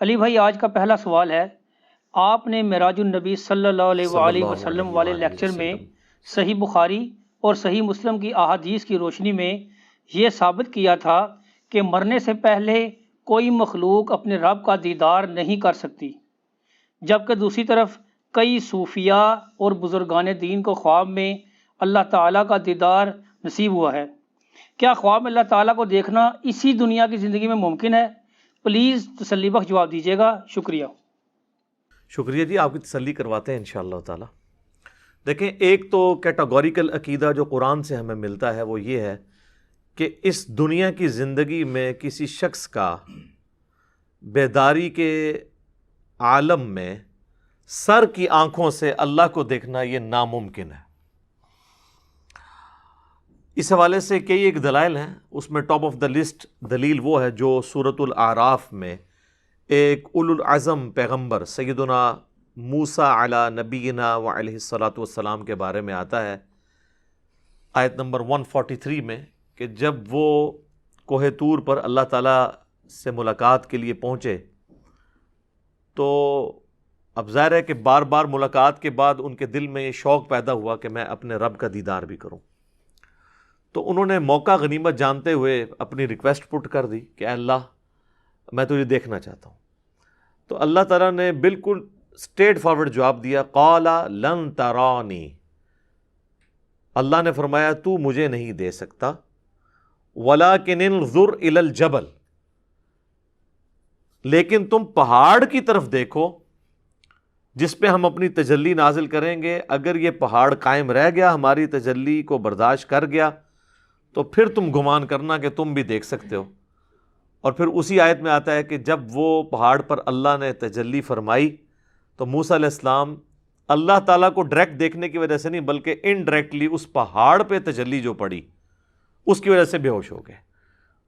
علی بھائی، آج کا پہلا سوال ہے، آپ نے معراج النبی صلی اللہ علیہ صلی وآلہ اللہ وسلم علیہ والے وآلہ لیکچر میں وسلم صحیح بخاری اور صحیح مسلم کی احادیث کی روشنی میں یہ ثابت کیا تھا کہ مرنے سے پہلے کوئی مخلوق اپنے رب کا دیدار نہیں کر سکتی، جبکہ دوسری طرف کئی صوفیاء اور بزرگان دین کو خواب میں اللہ تعالیٰ کا دیدار نصیب ہوا ہے۔ کیا خواب میں اللہ تعالیٰ کو دیکھنا اسی دنیا کی زندگی میں ممکن ہے؟ پلیز تسلی بخش جواب دیجیے گا، شکریہ۔ شکریہ جی، آپ کی تسلی کرواتے ہیں انشاءاللہ تعالی۔ دیکھیں، ایک تو کیٹاگوریکل عقیدہ جو قرآن سے ہمیں ملتا ہے وہ یہ ہے کہ اس دنیا کی زندگی میں کسی شخص کا بیداری کے عالم میں سر کی آنکھوں سے اللہ کو دیکھنا یہ ناممکن ہے۔ اس حوالے سے کئی ایک دلائل ہیں، اس میں ٹاپ آف دا لسٹ دلیل وہ ہے جو سورۃ الاعراف میں ایک اولو العزم پیغمبر سیدنا موسیٰ علی نبینا وعلیہ الصلاۃ والسلام کے بارے میں آتا ہے، آیت نمبر 143 میں، کہ جب وہ کوہ طور پر اللہ تعالیٰ سے ملاقات کے لیے پہنچے تو اب ظاہر ہے کہ بار بار ملاقات کے بعد ان کے دل میں یہ شوق پیدا ہوا کہ میں اپنے رب کا دیدار بھی کروں، تو انہوں نے موقع غنیمت جانتے ہوئے اپنی ریکویسٹ پٹ کر دی کہ اے اللہ، میں تجھے دیکھنا چاہتا ہوں۔ تو اللہ تعالیٰ نے بالکل اسٹریٹ فارورڈ جواب دیا، قال لن ترانی، اللہ نے فرمایا تو مجھے نہیں دے سکتا، ولکن انظر الی الجبل، لیکن تم پہاڑ کی طرف دیکھو جس پہ ہم اپنی تجلی نازل کریں گے، اگر یہ پہاڑ قائم رہ گیا، ہماری تجلی کو برداشت کر گیا، تو پھر تم گمان کرنا کہ تم بھی دیکھ سکتے ہو۔ اور پھر اسی آیت میں آتا ہے کہ جب وہ پہاڑ پر اللہ نے تجلی فرمائی تو موسیٰ علیہ السلام اللہ تعالیٰ کو ڈائریکٹ دیکھنے کی وجہ سے نہیں بلکہ انڈائریکٹلی اس پہاڑ پہ تجلی جو پڑی اس کی وجہ سے بے ہوش ہو گئے،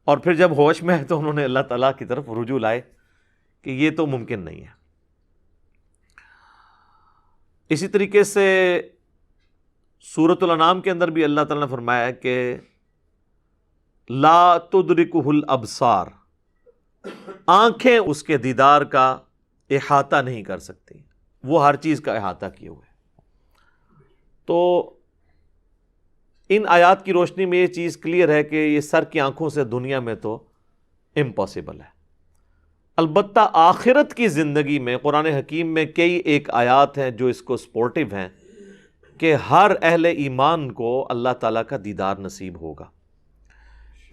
اور پھر جب ہوش میں ہے تو انہوں نے اللہ تعالیٰ کی طرف رجوع لائے کہ یہ تو ممکن نہیں ہے۔ اسی طریقے سے سورۃ الانعام کے اندر بھی اللہ تعالیٰ نے فرمایا ہے کہ لا تدرکہ الابصار، آنکھیں اس کے دیدار کا احاطہ نہیں کر سکتی، وہ ہر چیز کا احاطہ کیے ہوئے۔ تو ان آیات کی روشنی میں یہ چیز کلیئر ہے کہ یہ سر کی آنکھوں سے دنیا میں تو امپاسبل ہے۔ البتہ آخرت کی زندگی میں قرآن حکیم میں کئی ایک آیات ہیں جو اس کو سپورٹیو ہیں کہ ہر اہل ایمان کو اللہ تعالیٰ کا دیدار نصیب ہوگا۔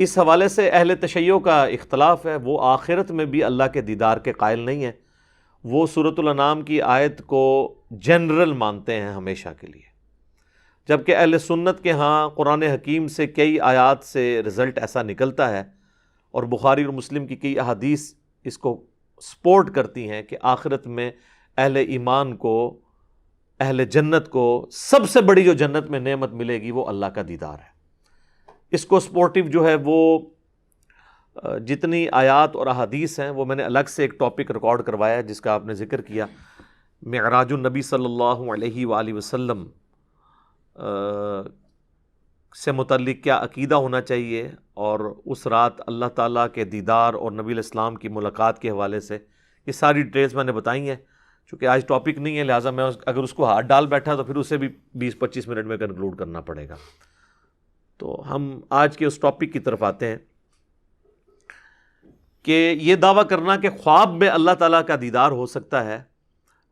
اس حوالے سے اہل تشیع کا اختلاف ہے، وہ آخرت میں بھی اللہ کے دیدار کے قائل نہیں ہیں، وہ سورۃ الانعام کی آیت کو جنرل مانتے ہیں ہمیشہ کے لیے، جبکہ اہل سنت کے ہاں قرآن حکیم سے کئی آیات سے رزلٹ ایسا نکلتا ہے، اور بخاری اور مسلم کی کئی احادیث اس کو سپورٹ کرتی ہیں کہ آخرت میں اہل ایمان کو، اہل جنت کو سب سے بڑی جو جنت میں نعمت ملے گی وہ اللہ کا دیدار ہے۔ اس کو سپورٹیو جو ہے وہ جتنی آیات اور احادیث ہیں وہ میں نے الگ سے ایک ٹاپک ریکارڈ کروایا ہے جس کا آپ نے ذکر کیا، معراج النبی صلی اللہ علیہ وآلہ وسلم سے متعلق کیا عقیدہ ہونا چاہیے، اور اس رات اللہ تعالیٰ کے دیدار اور نبی علیہ السلام کی ملاقات کے حوالے سے یہ ساری ڈیٹیلز میں نے بتائی ہیں۔ چونکہ آج ٹاپک نہیں ہے لہٰذا میں اگر اس کو ہاتھ ڈال بیٹھا تو پھر اسے بھی 20-25 منٹ میں کنکلوڈ کرنا پڑے گا۔ تو ہم آج کے اس ٹاپک کی طرف آتے ہیں کہ یہ دعویٰ کرنا کہ خواب میں اللہ تعالیٰ کا دیدار ہو سکتا ہے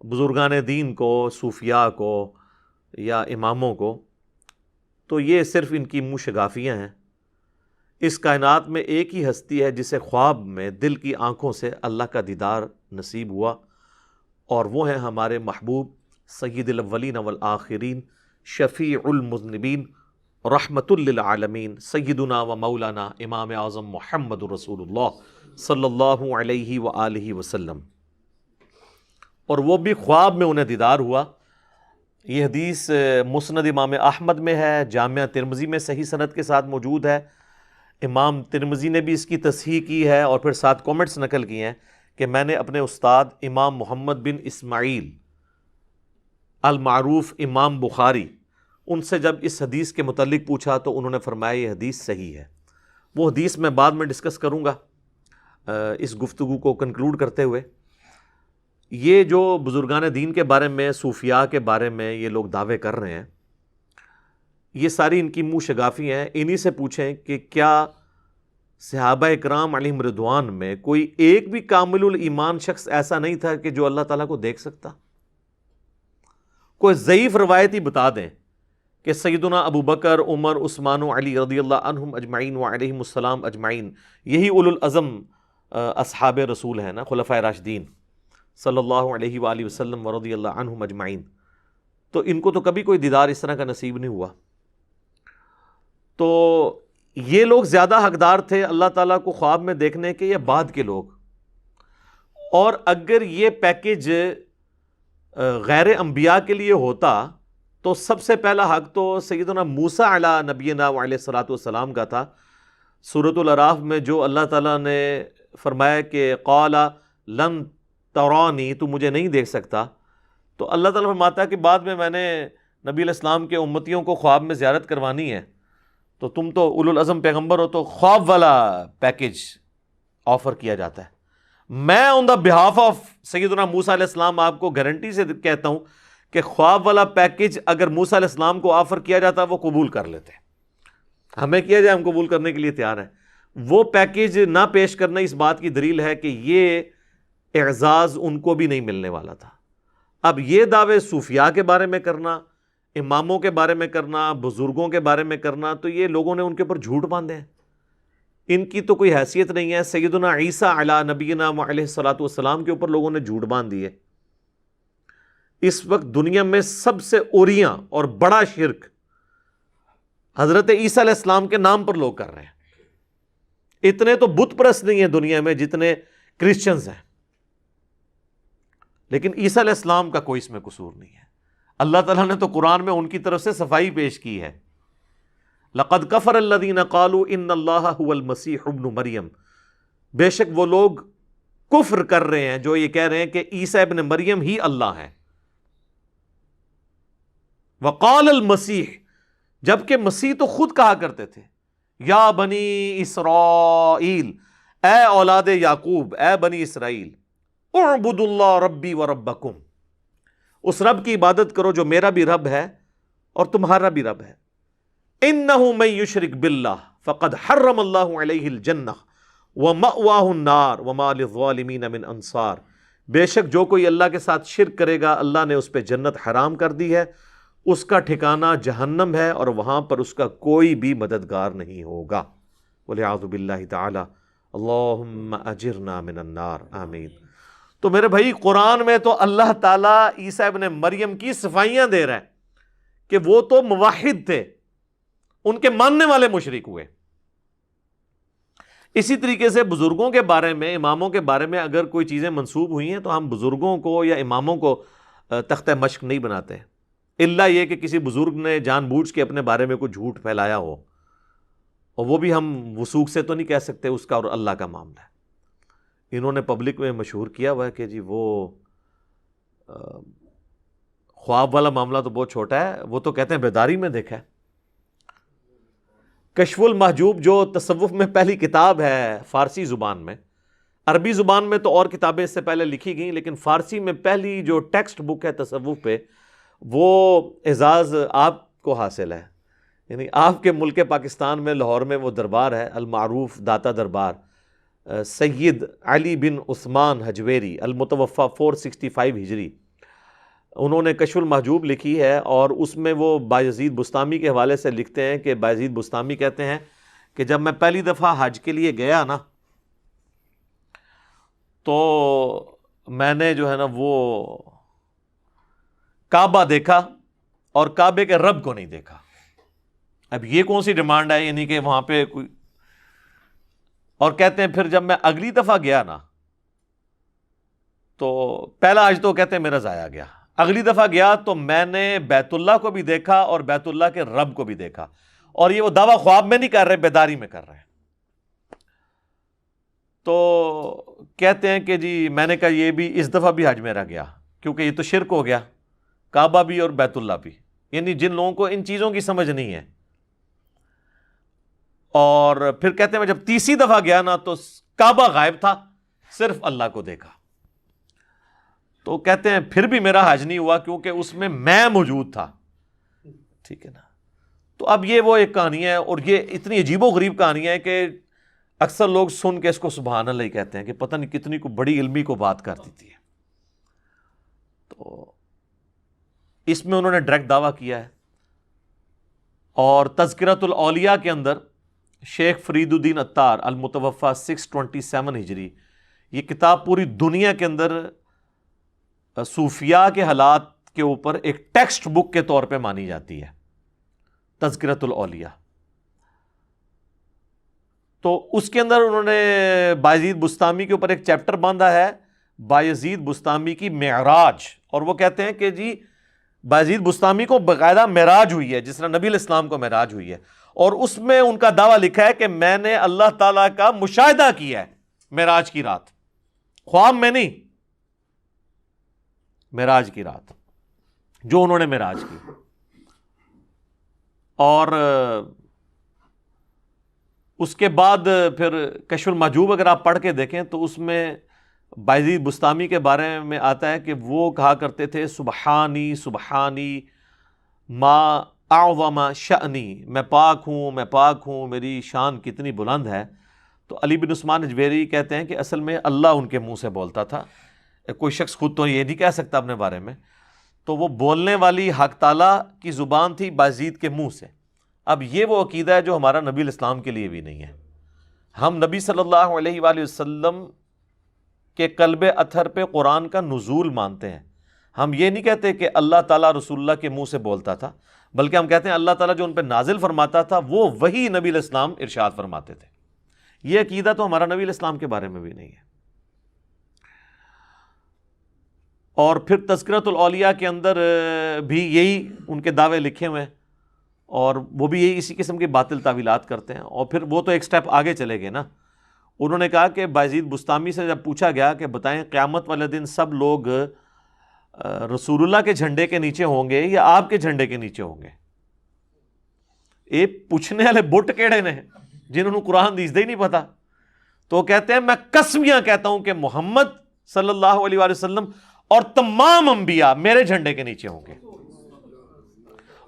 بزرگان دین کو، صوفیاء کو یا اماموں کو، تو یہ صرف ان کی منہ شگافیاں ہیں۔ اس کائنات میں ایک ہی ہستی ہے جسے خواب میں دل کی آنکھوں سے اللہ کا دیدار نصیب ہوا، اور وہ ہیں ہمارے محبوب سید الاولین والآخرین، شفیع المذنبین، رحمت للعالمین، سیدنا و مولانا امام اعظم محمد رسول اللہ صلی اللہ علیہ وآلہ وسلم، اور وہ بھی خواب میں انہیں دیدار ہوا۔ یہ حدیث مسند امام احمد میں ہے، جامعہ ترمذی میں صحیح سند کے ساتھ موجود ہے، امام ترمذی نے بھی اس کی تصحیح کی ہے اور پھر ساتھ کومنٹس نقل کیے ہیں کہ میں نے اپنے استاد امام محمد بن اسماعیل المعروف امام بخاری، ان سے جب اس حدیث کے متعلق پوچھا تو انہوں نے فرمایا یہ حدیث صحیح ہے۔ وہ حدیث میں بعد میں ڈسکس کروں گا اس گفتگو کو کنکلوڈ کرتے ہوئے، یہ جو بزرگان دین کے بارے میں، صوفیاء کے بارے میں یہ لوگ دعوے کر رہے ہیں، یہ ساری ان کی منہ شگافی ہیں. انہی سے پوچھیں کہ کیا صحابہ اکرام علیہم رضوان میں کوئی ایک بھی کامل الایمان شخص ایسا نہیں تھا کہ جو اللہ تعالیٰ کو دیکھ سکتا؟ کوئی ضعیف روایت ہی بتا دیں کہ سیدنا ابو بکر، عمر، عثمان و علی رضی اللہ عنہم اجمعین وعلیہم السلام اجمعین، یہی اولو العزم اصحاب رسول ہیں نا، خلفائے راشدین صلی اللہ علیہ وآلہ وسلم ورضی اللہ عنہم اجمعین. تو ان کو تو کبھی کوئی دیدار اس طرح کا نصیب نہیں ہوا. تو یہ لوگ زیادہ حقدار تھے اللہ تعالیٰ کو خواب میں دیکھنے کے یا بعد کے لوگ؟ اور اگر یہ پیکیج غیر انبیاء کے لیے ہوتا تو سب سے پہلا حق تو سیدنا موسیٰ علی نبینا علیہ الصلوۃ والسلام کا تھا. سورۃ الاعراف میں جو اللہ تعالیٰ نے فرمایا کہ قال لن ترانی، تو مجھے نہیں دیکھ سکتا، تو اللہ تعالیٰ فرماتا ہے کہ بعد میں نے نبی علیہ السلام کے امتیوں کو خواب میں زیارت کروانی ہے، تو تم تو اولو العزم پیغمبر ہو، تو خواب والا پیکیج آفر کیا جاتا ہے. میں آن دا بہاف آف سیدنا موسیٰ علیہ السلام آپ کو گارنٹی سے کہتا ہوں کہ خواب والا پیکیج اگر موسیٰ علیہ السلام کو آفر کیا جاتا وہ قبول کر لیتے. ہمیں کیا جائے، ہم قبول کرنے کے لیے تیار ہیں. وہ پیکیج نہ پیش کرنا اس بات کی دلیل ہے کہ یہ اعزاز ان کو بھی نہیں ملنے والا تھا. اب یہ دعوے صوفیاء کے بارے میں کرنا، اماموں کے بارے میں کرنا، بزرگوں کے بارے میں کرنا، تو یہ لوگوں نے ان کے اوپر جھوٹ باندھے ہیں. ان کی تو کوئی حیثیت نہیں ہے. سیدنا عیسیٰ علی نبینا علیہ الصلوۃ والسلام کے اوپر لوگوں نے جھوٹ باندھ دیے. اس وقت دنیا میں سب سے اوریاں اور بڑا شرک حضرت عیسیٰ علیہ السلام کے نام پر لوگ کر رہے ہیں. اتنے تو بت پرست نہیں ہیں دنیا میں جتنے کرسچنز ہیں، لیکن عیسیٰ علیہ السلام کا کوئی اس میں قصور نہیں ہے. اللہ تعالیٰ نے تو قرآن میں ان کی طرف سے صفائی پیش کی ہے. لقد کفر الذین قالوا ان اللہ هو المسیح ابن مریم، بے شک وہ لوگ کفر کر رہے ہیں جو یہ کہہ رہے ہیں کہ عیسیٰ ابن مریم ہی اللہ ہے. وقال المسیح، جبکہ مسیح تو خود کہا کرتے تھے یا بنی اسرائیل، اے اولاد یعقوب، اے بنی اسرائیل، اعبدوا اللہ ربی و ربکم، اس رب کی عبادت کرو جو میرا بھی رب ہے اور تمہارا بھی رب ہے. انہ من یشرک باللہ فقد حرم اللہ علیہ الجنہ ومأواہ النار وما للظالمین من انصار، بے شک جو کوئی اللہ کے ساتھ شرک کرے گا اللہ نے اس پہ جنت حرام کر دی ہے، اس کا ٹھکانہ جہنم ہے اور وہاں پر اس کا کوئی بھی مددگار نہیں ہوگا. والعیاذ باللہ تعالی. اللہم اجرنا من النار، آمین. تو میرے بھائی قرآن میں تو اللہ تعالیٰ عیسیٰ ابن مریم کی صفائیاں دے رہا ہے کہ وہ تو موحد تھے، ان کے ماننے والے مشرک ہوئے. اسی طریقے سے بزرگوں کے بارے میں، اماموں کے بارے میں اگر کوئی چیزیں منسوب ہوئی ہیں تو ہم بزرگوں کو یا اماموں کو تختہ مشق نہیں بناتے، الا یہ کہ کسی بزرگ نے جان بوجھ کے اپنے بارے میں کوئی جھوٹ پھیلایا ہو، اور وہ بھی ہم وثوق سے تو نہیں کہہ سکتے، اس کا اور اللہ کا معاملہ ہے. انہوں نے پبلک میں مشہور کیا ہوا ہے کہ جی وہ خواب والا معاملہ تو بہت چھوٹا ہے، وہ تو کہتے ہیں بیداری میں دیکھا ہے. کشف المحجوب جو تصوف میں پہلی کتاب ہے فارسی زبان میں، عربی زبان میں تو اور کتابیں اس سے پہلے لکھی گئیں، لیکن فارسی میں پہلی جو ٹیکسٹ بک ہے تصوف پہ، وہ اعزاز آپ کو حاصل ہے. یعنی آپ کے ملک پاکستان میں لاہور میں وہ دربار ہے المعروف داتا دربار، سید علی بن عثمان حجویری المتوفہ 465 ہجری، انہوں نے کشف المحجوب لکھی ہے، اور اس میں وہ بایزید بستامی کے حوالے سے لکھتے ہیں کہ بایزید بستامی کہتے ہیں کہ جب میں پہلی دفعہ حج کے لیے گیا نا، تو میں نے جو ہے نا وہ کعبہ دیکھا اور کعبے کے رب کو نہیں دیکھا. اب یہ کون سی ڈیمانڈ ہے، یعنی کہ وہاں پہ کوئی، اور کہتے ہیں پھر جب میں اگلی دفعہ گیا نا تو پہلا حج تو کہتے ہیں میرا ضائع گیا، اگلی دفعہ گیا تو میں نے بیت اللہ کو بھی دیکھا اور بیت اللہ کے رب کو بھی دیکھا. اور یہ وہ دعویٰ خواب میں نہیں کر رہے، بیداری میں کر رہے ہیں. تو کہتے ہیں کہ جی میں نے کہا یہ بھی اس دفعہ بھی حج میرا گیا، کیونکہ یہ تو شرک ہو گیا، کعبہ بھی اور بیت اللہ بھی. یعنی جن لوگوں کو ان چیزوں کی سمجھ نہیں ہے. اور پھر کہتے ہیں میں جب تیسری دفعہ گیا نا تو کعبہ غائب تھا، صرف اللہ کو دیکھا. تو کہتے ہیں پھر بھی میرا حج نہیں ہوا کیونکہ اس میں موجود تھا. ٹھیک ہے نا. تو اب یہ وہ ایک کہانی ہے, اور یہ اتنی عجیب و غریب کہانی ہے کہ اکثر لوگ سن کے اس کو سبحان اللہ ہی کہتے ہیں کہ پتہ نہیں کتنی کو بڑی علمی کو بات کر دیتی ہے. تو اس میں انہوں نے ڈائریکٹ دعویٰ کیا ہے. اور تذکرۃ الاولیاء کے اندر شیخ فرید الدین عطار المتوفی 627 ہجری, یہ کتاب پوری دنیا کے اندر صوفیاء کے حالات کے اوپر ایک ٹیکسٹ بک کے طور پہ مانی جاتی ہے, تذکرۃ الاولیاء. تو اس کے اندر انہوں نے بایزید بستامی کے اوپر ایک چیپٹر باندھا ہے, بایزید بستامی کی معراج. اور وہ کہتے ہیں کہ جی بایزید بستامی کو باقاعدہ معراج ہوئی ہے جس طرح نبی علیہ السلام کو معراج ہوئی ہے, اور اس میں ان کا دعویٰ لکھا ہے کہ میں نے اللہ تعالیٰ کا مشاہدہ کیا ہے معراج کی رات, خواب میں نہیں, معراج کی رات جو انہوں نے معراج کی. اور اس کے بعد پھر کشف المحجوب اگر آپ پڑھ کے دیکھیں تو اس میں بایزید بستامی کے بارے میں آتا ہے کہ وہ کہا کرتے تھے سبحانی سبحانی ما اعظم شأنی, میں پاک ہوں, میری شان کتنی بلند ہے. تو علی بن عثمان اجویری کہتے ہیں کہ اصل میں اللہ ان کے منہ سے بولتا تھا, کوئی شخص خود تو یہ نہیں کہہ سکتا اپنے بارے میں, تو وہ بولنے والی حق تعالیٰ کی زبان تھی بایزید کے منہ سے. اب یہ وہ عقیدہ ہے جو ہمارا نبی الاسلام کے لیے بھی نہیں ہے. ہم نبی صلی اللہ علیہ وآلہ وسلم کے قلب اطہر پہ قرآن کا نزول مانتے ہیں. ہم یہ نہیں کہتے کہ اللہ تعالیٰ رسول اللہ کے منہ سے بولتا تھا, بلکہ ہم کہتے ہیں اللہ تعالیٰ جو ان پہ نازل فرماتا تھا وہ وہی نبی علیہ السلام ارشاد فرماتے تھے. یہ عقیدہ تو ہمارا نبی علیہ السلام کے بارے میں بھی نہیں ہے. اور پھر تذکرۃ الاولیاء کے اندر بھی یہی ان کے دعوے لکھے ہوئے ہیں, اور وہ بھی یہی اسی قسم کی باطل تعویلات کرتے ہیں. اور پھر وہ تو ایک سٹیپ آگے چلے گئے نا, انہوں نے کہا کہ بایزید بستامی سے جب پوچھا گیا کہ بتائیں قیامت والے دن سب لوگ رسول اللہ کے جھنڈے کے نیچے ہوں گے یا آپ کے جھنڈے کے نیچے ہوں گے؟ یہ پوچھنے والے بٹ کیڑے نے جنہوں نے قرآن حدیث دے ہی نہیں پتا. تو کہتے ہیں میں قسمیاں کہتا ہوں کہ محمد صلی اللہ علیہ وآلہ وسلم اور تمام انبیاء میرے جھنڈے کے نیچے ہوں گے.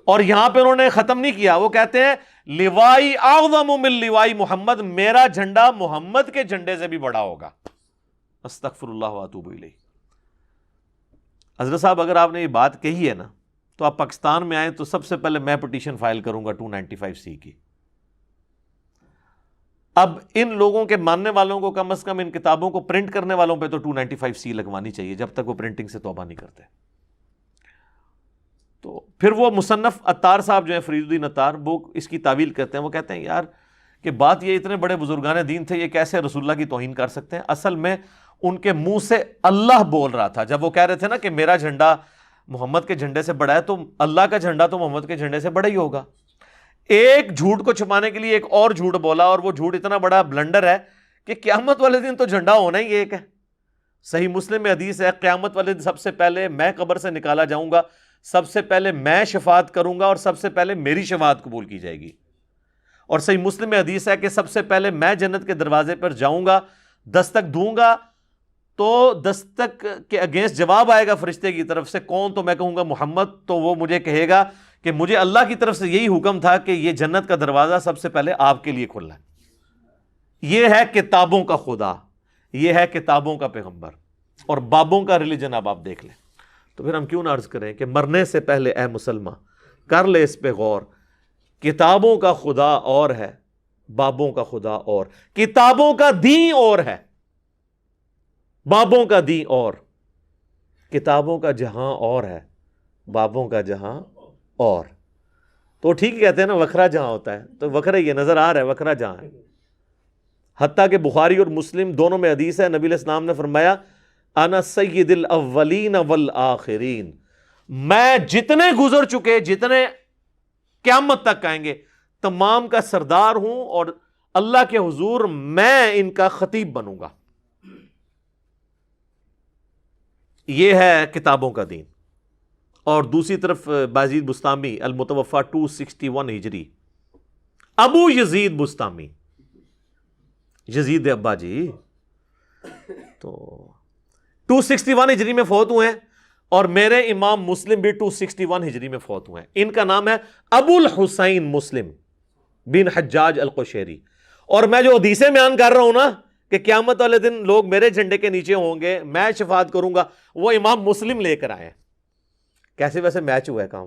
اور یہاں پہ انہوں نے ختم نہیں کیا, وہ کہتے ہیں لوائی اعظم من لوائی محمد, میرا جھنڈا محمد کے جھنڈے سے بھی بڑا ہوگا. استغفر اللہ واتوب الیہ. حضرت صاحب اگر آپ نے یہ بات کہی ہے نا تو آپ پاکستان میں آئیں تو سب سے پہلے میں پٹیشن فائل کروں گا 295C کی. اب ان لوگوں کے ماننے والوں کو کم از کم ان کتابوں کو پرنٹ کرنے والوں پہ تو 295C لگوانی چاہیے جب تک وہ پرنٹنگ سے توبہ نہیں کرتے. تو پھر وہ مصنف عطار صاحب جو ہیں فرید الدین عطار, وہ اس کی تعویل کرتے ہیں. وہ کہتے ہیں یار کہ بات یہ اتنے بڑے بزرگان دین تھے, یہ کیسے رسول اللہ کی توہین کر سکتے ہیں؟ اصل میں ان کے منہ سے اللہ بول رہا تھا جب وہ کہہ رہے تھے نا کہ میرا جھنڈا محمد کے جھنڈے سے بڑا ہے, تو اللہ کا جھنڈا تو محمد کے جھنڈے سے بڑا ہی ہوگا. ایک جھوٹ کو چھپانے کے لیے ایک اور جھوٹ بولا, اور وہ جھوٹ اتنا بڑا بلنڈر ہے کہ قیامت والے دن تو جھنڈا ہونا ہی ایک ہے. صحیح مسلم میں حدیث ہے قیامت والے دن سب سے پہلے میں قبر سے نکالا جاؤں گا, سب سے پہلے میں شفاعت کروں گا, اور سب سے پہلے میری شفاعت قبول کی جائے گی. اور صحیح مسلم میں حدیث ہے کہ سب سے پہلے میں جنت کے دروازے پر جاؤں گا, دستک دوں گا, تو دستک کے اگینسٹ جواب آئے گا فرشتے کی طرف سے, کون؟ تو میں کہوں گا محمد. تو وہ مجھے کہے گا کہ مجھے اللہ کی طرف سے یہی حکم تھا کہ یہ جنت کا دروازہ سب سے پہلے آپ کے لیے کھلا ہے. یہ ہے کتابوں کا خدا, یہ ہے کتابوں کا پیغمبر, اور بابوں کا ریلیجن. اب آپ دیکھ لیں تو پھر ہم کیوں نہ عرض کریں کہ مرنے سے پہلے اے مسلمان کر لے اس پہ غور, کتابوں کا خدا اور ہے, بابوں کا خدا اور. کتابوں کا دین اور ہے, بابوں کا دین اور. کتابوں کا جہاں اور ہے, بابوں کا جہاں اور. تو ٹھیک کہتے ہیں نا وکھرا جہاں ہوتا ہے, تو وکھرا یہ نظر آ رہا ہے وکھرا جہاں ہے. حتیٰ کہ بخاری اور مسلم دونوں میں حدیث ہے, نبی علیہ السلام نے فرمایا انا سید الاولین والآخرین, میں جتنے گزر چکے, جتنے قیامت تک آئیں گے, تمام کا سردار ہوں, اور اللہ کے حضور میں ان کا خطیب بنوں گا. یہ ہے کتابوں کا دین. اور دوسری طرف بایزید بستامی المتوفی 261 ہجری, ابو یزید بستامی, یزید ابا جی, تو 261 ہجری میں فوت ہوئے ہیں، اور میرے امام مسلم بھی 261 ہجری میں فوت ہوئے ہیں۔ ان کا نام ہے ابو الحسین مسلم بن حجاج القشیری۔ اور میں جو حدیثیں بیان کر رہا ہوں نا کہ قیامت والے دن لوگ میرے جھنڈے کے نیچے ہوں گے، میں شفاعت کروں گا، وہ امام مسلم لے کر آئے ہیں۔ کیسے ویسے میچ ہوا ہے کام؟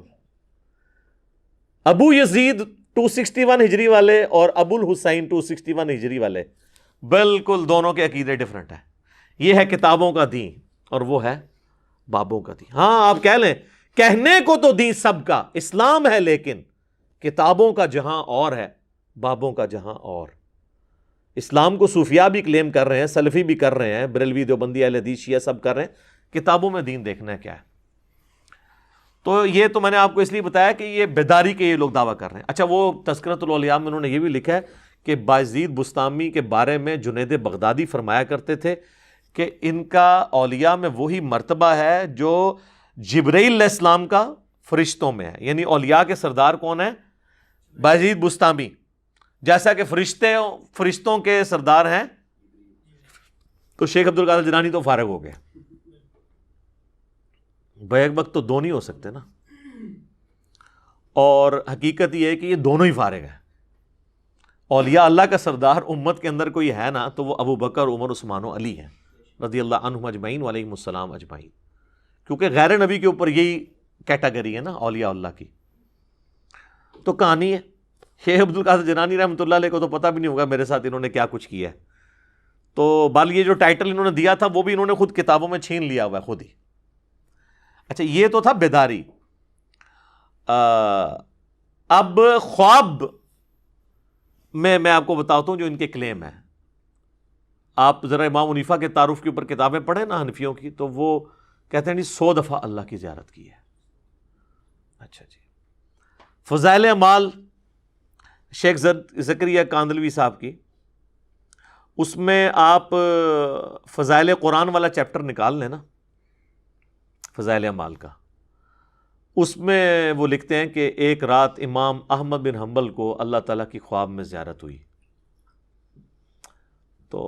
ابو یزید 261 ہجری والے اور ابو الحسین 261 ہجری والے، بالکل دونوں کے عقیدے ڈیفرنٹ ہیں۔ یہ ہے کتابوں کا دین اور وہ ہے بابوں کا دین۔ ہاں آپ کہہ لیں، کہنے کو تو دین سب کا اسلام ہے، لیکن کتابوں کا جہاں اور ہے، بابوں کا جہاں اور۔ اسلام کو صوفیاء بھی کلیم کر رہے ہیں، سلفی بھی کر رہے ہیں، بریلوی دیوبندی اہل حدیث شیعہ سب کر رہے ہیں، کتابوں میں دین دیکھنا ہے کیا ہے۔ تو یہ تو میں نے آپ کو اس لیے بتایا کہ یہ بیداری کے یہ لوگ دعویٰ کر رہے ہیں۔ اچھا، وہ تذکرۃ الاولیاء میں انہوں نے یہ بھی لکھا ہے کہ بایزید بستامی کے بارے میں جنید بغدادی فرمایا کرتے تھے کہ ان کا اولیاء میں وہی مرتبہ ہے جو جبرائیل علیہ السلام کا فرشتوں میں ہے، یعنی اولیاء کے سردار کون ہیں؟ بایزید بستامی، جیسا کہ فرشتوں کے سردار ہیں۔ تو شیخ عبد القادر جیلانی تو فارغ ہو گئے، بیک وقت تو دو نہیں ہو سکتے نا، اور حقیقت یہ ہے کہ یہ دونوں ہی فارغ ہیں۔ اولیاء اللہ کا سردار امت کے اندر کوئی ہے نا تو وہ ابو بکر، عمر، عثمان و علی ہیں رضی اللہ عنہم اجمعین وعلیہم السلام اجمعین، کیونکہ غیر نبی کے اوپر یہی کیٹیگری ہے نا اولیاء اللہ کی۔ تو کہانی ہے، شیخ عبد القادر جیلانی رحمۃ اللہ علیہ کو تو پتہ بھی نہیں ہوگا میرے ساتھ انہوں نے کیا کچھ کیا ہے۔ تو بال یہ جو ٹائٹل انہوں نے دیا تھا وہ بھی انہوں نے خود کتابوں میں چھین لیا ہوا ہے خود ہی۔ اچھا، یہ تو تھا بیداری۔ اب خواب میں آپ کو بتاتا ہوں جو ان کے کلیم ہے۔ آپ ذرا امام حنیفہ کے تعارف کے اوپر کتابیں پڑھیں نا حنفیوں کی، تو وہ کہتے ہیں جی 100 دفعہ اللہ کی زیارت کی ہے۔ اچھا جی، فضائل اعمال شیخ زکریا کاندلوی صاحب کی، اس میں آپ فضائل قرآن والا چیپٹر نکال لیں نا، فضائل اعمال کا، اس میں وہ لکھتے ہیں کہ ایک رات امام احمد بن حنبل کو اللہ تعالیٰ کی خواب میں زیارت ہوئی۔ تو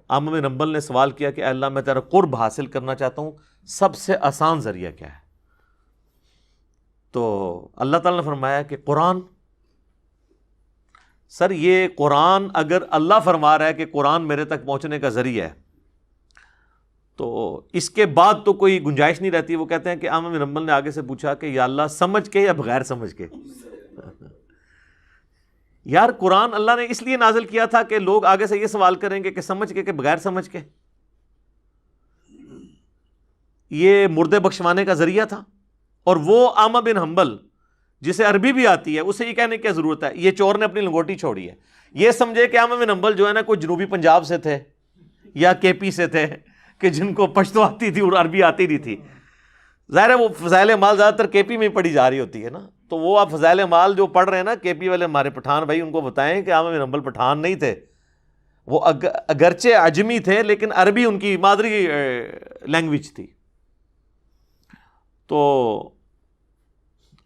احمد بن حنبل نے سوال کیا کہ اے اللہ، میں تیرا قرب حاصل کرنا چاہتا ہوں، سب سے آسان ذریعہ کیا ہے؟ تو اللہ تعالیٰ نے فرمایا کہ قرآن۔ سر یہ قرآن، اگر اللہ فرما رہا ہے کہ قرآن میرے تک پہنچنے کا ذریعہ ہے تو اس کے بعد تو کوئی گنجائش نہیں رہتی۔ وہ کہتے ہیں کہ احمد بن حنبل نے آگے سے پوچھا کہ یا اللہ، سمجھ کے یا بغیر سمجھ کے؟ یار قرآن اللہ نے اس لیے نازل کیا تھا کہ لوگ آگے سے یہ سوال کریں گے کہ سمجھ کے کہ بغیر سمجھ کے؟ یہ مردے بخشوانے کا ذریعہ تھا، اور وہ احمد بن حنبل جسے عربی بھی آتی ہے اسے یہ کہنے کی کیا ضرورت ہے؟ یہ چور نے اپنی لنگوٹی چھوڑی ہے۔ یہ سمجھے کہ احمد بن حنبل جو ہے نا کوئی جنوبی پنجاب سے تھے یا کے پی سے تھے کہ جن کو پشتو آتی تھی اور عربی آتی نہیں تھی۔ ظاہر ہے وہ فضائل اعمال زیادہ تر کے پی میں پڑھی جا رہی ہوتی ہے نا، تو وہ آپ فضائل اعمال جو پڑھ رہے ہیں نا کے پی والے ہمارے پٹھان بھائی، ان کو بتائیں کہ احمد بن حنبل پٹھان نہیں تھے، وہ اگرچہ عجمی تھے لیکن عربی ان کی مادری لینگویج تھی۔ تو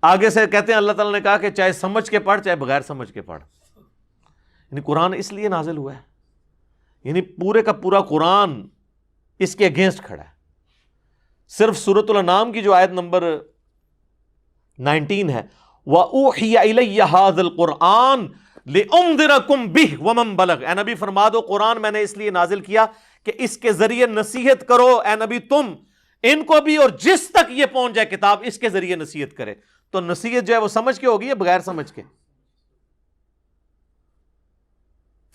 آگے سے کہتے ہیں اللہ تعالیٰ نے کہا کہ چاہے سمجھ کے پڑھ چاہے بغیر سمجھ کے پڑھ۔ یعنی قرآن اس لیے نازل ہوا ہے، یعنی پورے کا پورا قرآن اس کے اگینسٹ کھڑا ہے۔ صرف سورۃ الانعام کی جو آیت نمبر 19 ہے، وَأُوحِيَ إِلَيَّ هَذَا الْقُرْآنُ لِأُنذِرَكُم بِهِ وَمَن بَلَغَ۔ اے نبی فرما دو قرآن میں نے اس لیے نازل کیا کہ اس کے ذریعے نصیحت کرو، اے نبی تم ان کو بھی، اور جس تک یہ پہنچ جائے کتاب اس کے ذریعے نصیحت کرے۔ تو نصیحت جو ہے وہ سمجھ کے ہوگی یا بغیر سمجھ کے؟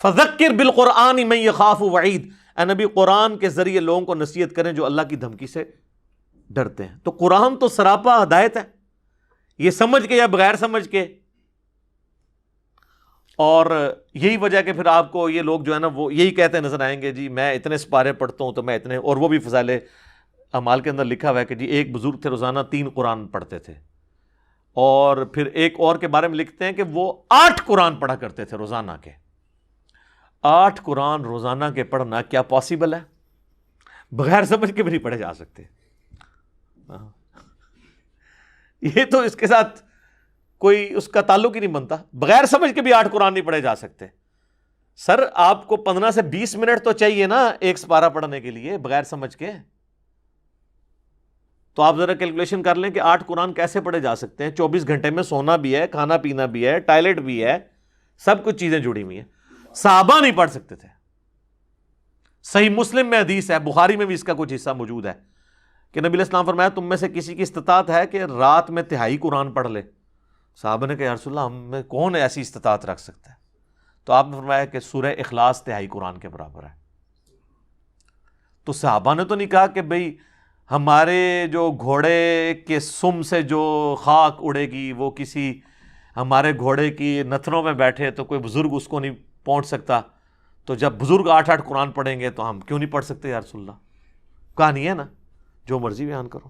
فَذَكِّرْ بِالْقُرْآنِ مَن يَخَافُ وَعِيدٍ، اے نبی قرآن کے ذریعے لوگوں کو نصیحت کریں جو اللہ کی دھمکی سے ڈرتے ہیں۔ تو قرآن تو سراپا ہدایت ہے، یہ سمجھ کے یا بغیر سمجھ کے۔ اور یہی وجہ کہ پھر آپ کو یہ لوگ جو ہے نا وہ یہی کہتے نظر آئیں گے جی میں اتنے سپارے پڑھتا ہوں تو میں اتنے، اور وہ بھی فضائل اعمال کے اندر لکھا ہوا ہے کہ جی ایک بزرگ تھے روزانہ 3 قرآن پڑھتے تھے، اور پھر ایک اور کے بارے میں لکھتے ہیں کہ وہ 8 قرآن پڑھا کرتے تھے روزانہ کے۔ 8 قرآن روزانہ کے پڑھنا کیا پاسبل ہے؟ بغیر سمجھ کے بھی نہیں پڑھے جا سکتے۔ یہ تو اس کے ساتھ کوئی اس کا تعلق ہی نہیں بنتا، بغیر سمجھ کے بھی 8 قرآن نہیں پڑھے جا سکتے۔ سر آپ کو 15 سے 20 منٹ تو چاہیے نا ایک سپارہ پڑھنے کے لیے بغیر سمجھ کے۔ تو آپ ذرا کیلکولیشن کر لیں کہ 8 قرآن کیسے پڑھے جا سکتے ہیں؟ 24 گھنٹے میں سونا بھی ہے، کھانا پینا بھی ہے، ٹائلٹ بھی ہے، سب کچھ چیزیں جڑی ہوئی ہیں. صحابہ نہیں پڑھ سکتے تھے. صحیح مسلم میں حدیث ہے، بخاری میں بھی اس کا کچھ حصہ موجود ہے کہ نبی علیہ السلام فرمایا تم میں سے کسی کی استطاعت ہے کہ رات میں تہائی قرآن پڑھ لے؟ صحابہ نے کہا یا رسول اللہ ہم میں کون ایسی استطاعت رکھ سکتا ہے؟ تو آپ نے فرمایا کہ سورہ اخلاص تہائی قرآن کے برابر ہے. تو صحابہ نے تو نہیں کہا کہ بھئی ہمارے جو گھوڑے کے سم سے جو خاک اڑے گی وہ کسی ہمارے گھوڑے کی نتنوں میں بیٹھے تو کوئی بزرگ اس کو نہیں پہنچ سکتا، تو جب بزرگ 8 قرآن پڑھیں گے تو ہم کیوں نہیں پڑھ سکتے یا رسول اللہ؟ کہانی ہے نا، جو مرضی بیان کرو.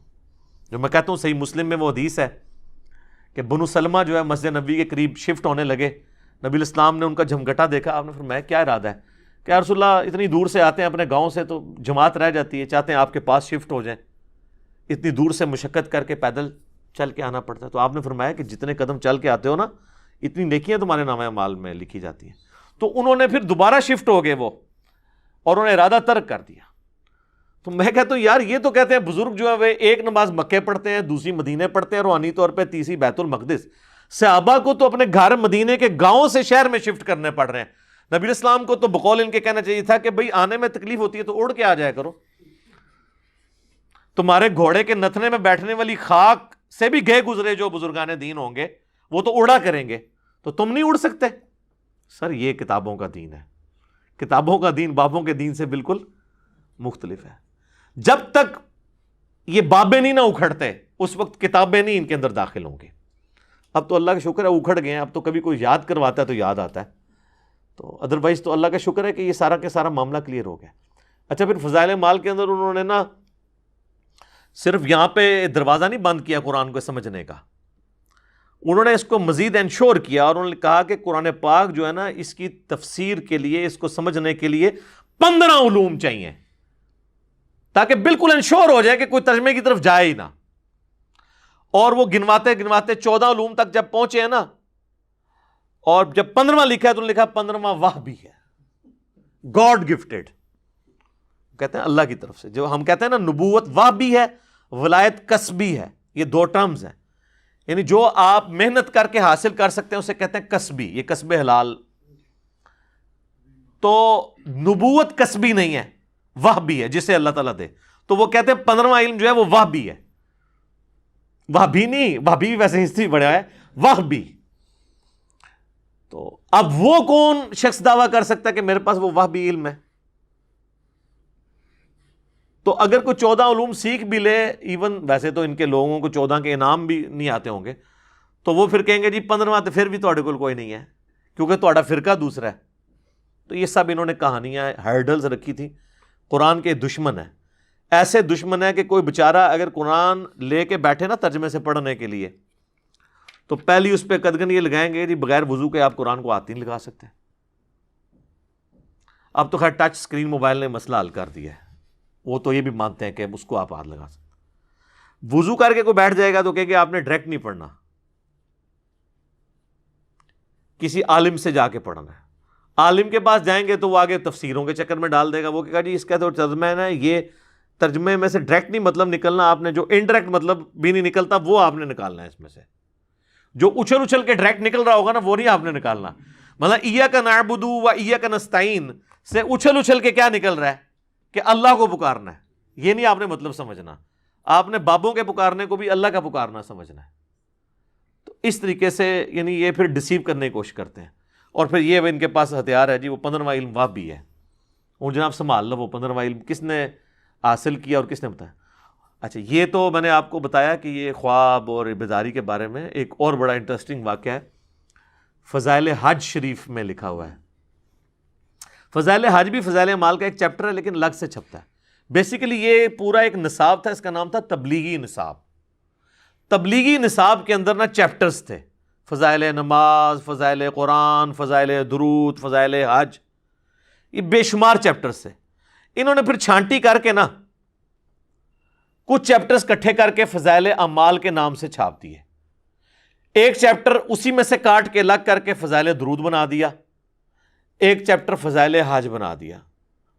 جو میں کہتا ہوں صحیح مسلم میں وہ حدیث ہے کہ بنو سلمہ جو ہے مسجد نبی کے قریب شفٹ ہونے لگے. نبی علیہ السلام نے ان کا جھمگٹا دیکھا. آپ نے فرمایا کیا ارادہ ہے؟ کہ یا رسول اللہ اتنی دور سے آتے ہیں اپنے گاؤں سے تو جماعت رہ جاتی ہے، چاہتے ہیں آپ کے پاس شفٹ ہو جائیں. اتنی دور سے مشقت کر کے پیدل چل کے آنا پڑتا ہے. تو آپ نے فرمایا کہ جتنے قدم چل کے آتے ہو نا اتنی نیکیاں تمہارے نامہ اعمال میں لکھی جاتی ہیں. تو انہوں نے پھر دوبارہ شفٹ ہو گئے وہ، اور انہوں نے ارادہ ترک کر دیا. تو میں کہتا ہوں یار یہ تو کہتے ہیں بزرگ جو ہے وہ ایک نماز مکے پڑھتے ہیں، دوسری مدینے پڑھتے ہیں، روحانی طور پہ تیسری بیت المقدس. صحابہ کو تو اپنے گھر مدینے کے گاؤں سے شہر میں شفٹ کرنے پڑ رہے ہیں. نبی علیہ السلام کو تو بقول ان کے کہنا چاہیے تھا کہ بھئی آنے میں تکلیف ہوتی ہے تو اڑ کے آ جایا کرو. تمہارے گھوڑے کے نتنے میں بیٹھنے والی خاک سے بھی گئے گزرے جو بزرگان دین ہوں گے وہ تو اڑا کریں گے، تو تم نہیں اڑ سکتے؟ سر یہ کتابوں کا دین ہے. کتابوں کا دین بابوں کے دین سے بالکل مختلف ہے. جب تک یہ بابے نہیں نہ اکھڑتے اس وقت کتابیں نہیں ان کے اندر داخل ہوں گی. اب تو اللہ کا شکر ہے اکھڑ گئے ہیں، اب تو کبھی کوئی یاد کرواتا ہے تو یاد آتا ہے. تو ادروائز تو اللہ کا شکر ہے کہ یہ سارا کے سارا معاملہ کلیئر ہو گیا. اچھا پھر فضائل مال کے اندر انہوں نے نا صرف یہاں پہ دروازہ نہیں بند کیا قرآن کو سمجھنے کا، انہوں نے اس کو مزید انشور کیا اور انہوں نے کہا کہ قرآن پاک جو ہے نا اس کی تفسیر کے لیے، اس کو سمجھنے کے لیے 15 علوم چاہیے تاکہ بالکل انشور ہو جائے کہ کوئی ترجمے کی طرف جائے ہی نہ. اور وہ گنواتے گنواتے 14 علوم تک جب پہنچے ہیں نا، اور جب 15واں لکھا ہے تو لکھا 15واں وحی ہے، گاڈ گفٹڈ، کہتے ہیں اللہ کی طرف سے. جو ہم کہتے ہیں نا نبوت وحی ہے، ولایت کسبی ہے، یہ 2 ٹرمز ہیں. یعنی جو آپ محنت کر کے حاصل کر سکتے ہیں اسے کہتے ہیں کسبی، یہ کسب حلال. تو نبوت کسبی نہیں ہے، وحی ہے جسے اللہ تعالیٰ دے. تو وہ کہتے ہیں 15واں علم جو ہے وہ وحی ہے. وحی نہیں، وحی ویسے ہسٹری بڑھا ہے، وحی. تو اب وہ کون شخص دعویٰ کر سکتا ہے کہ میرے پاس وہ وحی علم ہے؟ تو اگر کوئی 14 علوم سیکھ بھی لے، ایون ویسے تو ان کے لوگوں کو 14 کے انعام بھی نہیں آتے ہوں گے، تو وہ پھر کہیں گے جی 15واں تو پھر بھی تہاڈے کول کوئی نہیں ہے کیونکہ تہاڈا فرقہ دوسرا ہے. تو یہ سب انہوں نے کہانیاں ہرڈلز رکھی تھی. قرآن کے دشمن ہیں، ایسے دشمن ہیں کہ کوئی بیچارہ اگر قرآن لے کے بیٹھے نا ترجمے سے پڑھنے کے لیے تو پہلی اس پہ قدغن یہ لگائیں گے جی بغیر وضو کے آپ قرآن کو ہاتھ نہیں لگا سکتے. اب تو خیر ٹچ سکرین موبائل نے مسئلہ حل کر دیا ہے، وہ تو یہ بھی مانتے ہیں کہ اس کو آپ ہاتھ لگا سکتے. وضو کر کے کوئی بیٹھ جائے گا تو کہے کہ آپ نے ڈائریکٹ نہیں پڑھنا، کسی عالم سے جا کے پڑھنا ہے. عالم کے پاس جائیں گے تو وہ آگے تفسیروں کے چکر میں ڈال دے گا. وہ کہے گا جی اس کا تو ترجمہ ہے نا، یہ ترجمے میں سے ڈائریکٹ نہیں مطلب نکلنا، آپ نے جو انڈائریکٹ مطلب بھی نہیں نکلتا وہ آپ نے نکالنا ہے. اس میں سے جو اچھل اچھل کے ڈائریکٹ نکل رہا ہوگا نا وہ نہیں آپ نے نکالنا. مطلب ایاک نعبد و ایاک نستعین سے اچھل اچھل کے کیا نکل رہا ہے کہ اللہ کو پکارنا ہے، یہ نہیں آپ نے مطلب سمجھنا. آپ نے بابوں کے پکارنے کو بھی اللہ کا پکارنا سمجھنا ہے. تو اس طریقے سے یعنی یہ پھر ڈسیو کرنے کی کوشش کرتے ہیں. اور پھر یہ ان کے پاس ہتھیار ہے جی وہ 15واں علم وحی ہے. اور جناب سنبھال لو وہ 15واں علم کس نے حاصل کیا اور کس نے بتایا. اچھا یہ تو میں نے آپ کو بتایا کہ یہ خواب اور بیداری کے بارے میں. ایک اور بڑا انٹرسٹنگ واقعہ ہے، فضائل حج شریف میں لکھا ہوا ہے. فضائل حج بھی فضائل مال کا ایک چیپٹر ہے لیکن الگ سے چھپتا ہے. بیسیکلی یہ پورا ایک نصاب تھا، اس کا نام تھا تبلیغی نصاب. تبلیغی نصاب کے اندر نا چیپٹرز تھے، فضائل نماز، فضائل قرآن، فضائل درود، فضائل حج، یہ بے شمار چیپٹرز تھے. انہوں نے پھر چھانٹی کر کے نا کچھ چیپٹرز کٹھے کر کے فضائل اعمال کے نام سے چھاپ دیے. ایک چیپٹر اسی میں سے کاٹ کے الگ کر کے فضائل درود بنا دیا، ایک چیپٹر فضائل حج بنا دیا.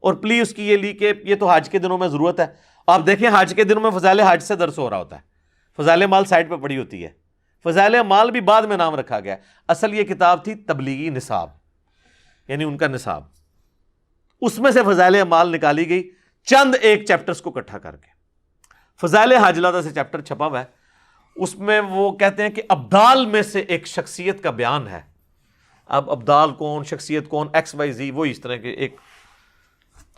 اور پلیز اس کی یہ لی کہ یہ تو حج کے دنوں میں ضرورت ہے، آپ دیکھیں حج کے دنوں میں فضائل حج سے درس ہو رہا ہوتا ہے، فضائل مال سائڈ پہ پڑی ہوتی ہے، فضائل مال بھی بعد میں نام رکھا گیا. اصل یہ کتاب تھی تبلیغی نصاب، یعنی ان کا نصاب، اس میں سے فضائل مال نکالی گئی چند ایک چیپٹرز کو اکٹھا کر کے. فضائل حج علیحدہ سے چیپٹر چھپا ہوا ہے، اس میں وہ کہتے ہیں کہ ابدال میں سے ایک شخصیت کا بیان ہے. اب ابدال کون، شخصیت کون، ایکس وائی زی، وہ اس طرح کے ایک